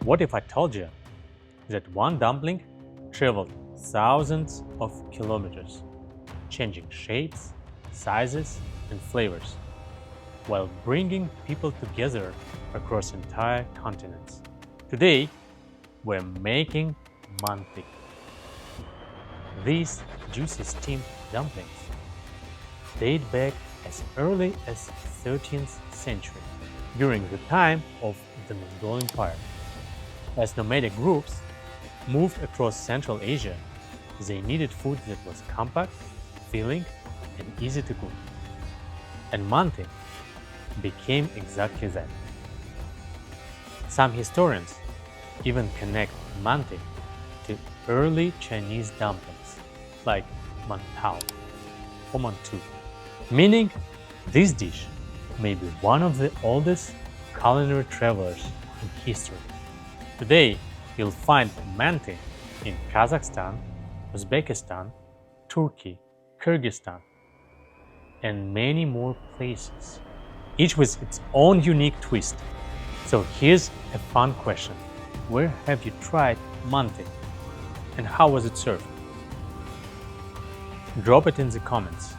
What if I told you that one dumpling traveled thousands of kilometers, changing shapes, sizes, and flavors, while bringing people together across entire continents? Today, we're making Manti. These juicy steamed dumplings date back as early as 13th century, during the time of the Mongol Empire. As nomadic groups moved across Central Asia, they needed food that was compact, filling, and easy to cook. And Manti became exactly that. Some historians even connect Manti to early Chinese dumplings like Mantao or Mantu, meaning this dish may be one of the oldest culinary travelers in history. Today, you'll find Manti in Kazakhstan, Uzbekistan, Turkey, Kyrgyzstan, and many more places, each with its own unique twist. So here's a fun question. Where have you tried Manti? And how was it served? Drop it in the comments.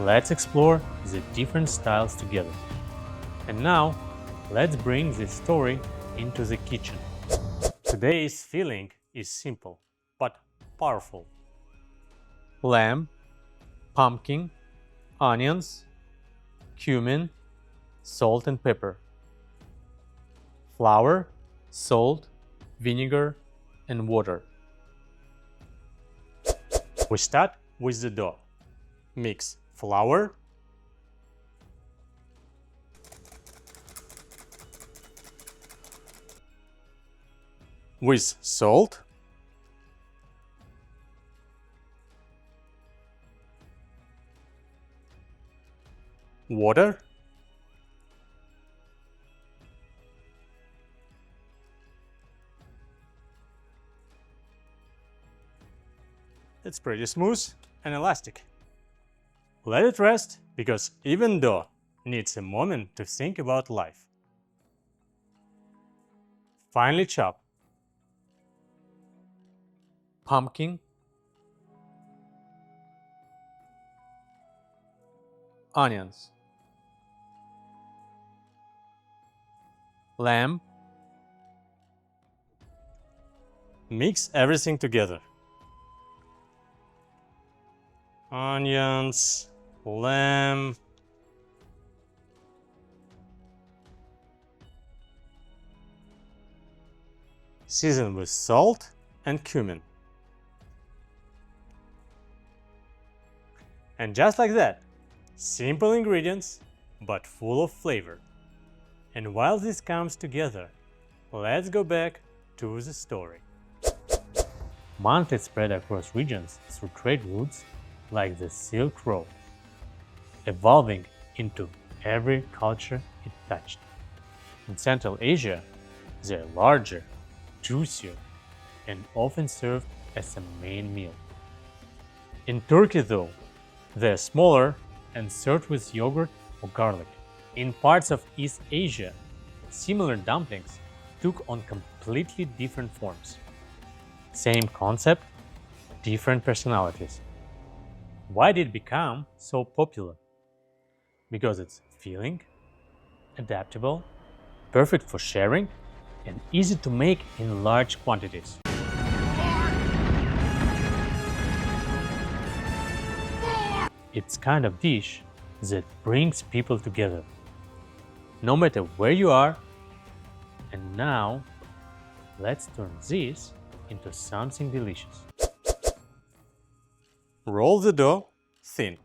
Let's explore the different styles together. And now, let's bring this story into the kitchen. Today's filling is simple, but powerful. Lamb, pumpkin, onions, cumin, salt and pepper. Flour, salt, vinegar, and water. We start with the dough. Mix flour, with salt, water, it's pretty smooth and elastic. Let it rest, because even dough needs a moment to think about life. Finely chop pumpkin, onions, lamb. Mix everything together. Onions, lamb, season with salt and cumin. And just like that, simple ingredients, but full of flavor. And while this comes together, let's go back to the story. Manti spread across regions through trade routes like the Silk Road, evolving into every culture it touched. In Central Asia, they're larger, juicier, and often served as a main meal. In Turkey, though, they're smaller and served with yogurt or garlic. In parts of East Asia, similar dumplings took on completely different forms. Same concept, different personalities. Why did it become so popular? Because it's filling, adaptable, perfect for sharing, and easy to make in large quantities. It's kind of dish that brings people together, no matter where you are. And now, let's turn this into something delicious. Roll the dough thin.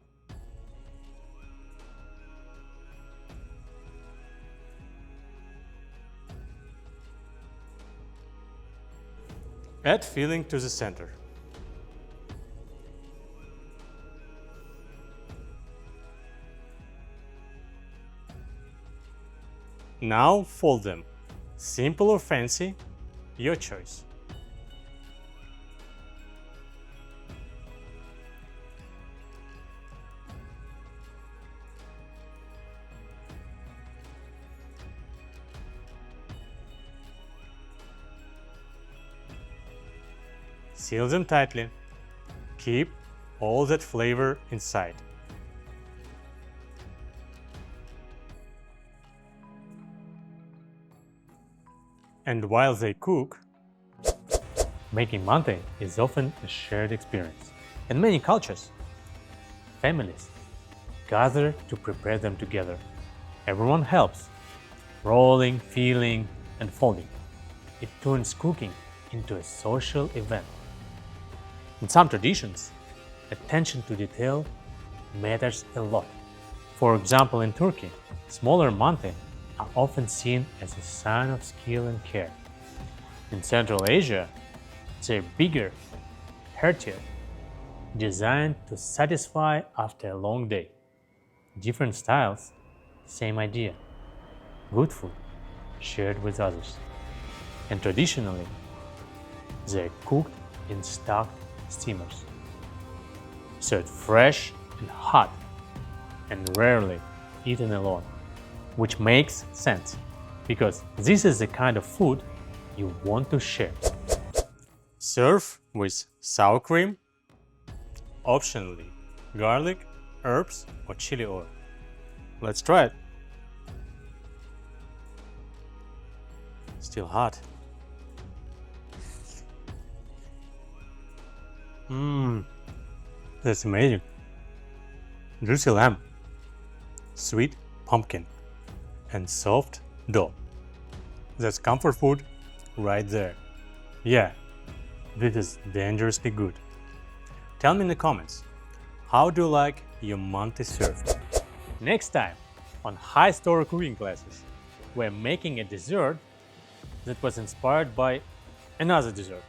Add filling to the center. Now fold them. Simple or fancy, your choice. Seal them tightly. Keep all that flavor inside. And while they cook, making Manti is often a shared experience. In many cultures, families gather to prepare them together. Everyone helps, rolling, peeling, and folding. It turns cooking into a social event. In some traditions, attention to detail matters a lot. For example, in Turkey, smaller Manti are often seen as a sign of skill and care. In Central Asia, they're bigger, heartier, designed to satisfy after a long day. Different styles, same idea. Good food shared with others. And traditionally, they're cooked in stuffed steamers, served fresh and hot, and rarely eaten alone, which makes sense because this is the kind of food you want to share. Serve with sour cream, optionally garlic, herbs, or chili oil. Let's try it. Still hot. That's amazing. Juicy lamb, sweet pumpkin, and soft dough. That's comfort food right there. Yeah, this is dangerously good. Tell me in the comments, how do you like your Manti served? Next time on High Story Cooking Classes, we're making a dessert that was inspired by another dessert,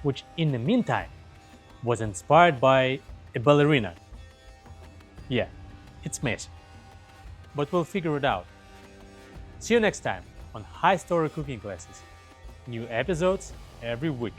which in the meantime was inspired by a ballerina. Yeah, it's messy, but we'll figure it out. See you next time on High Story Cooking Classes. New episodes every week.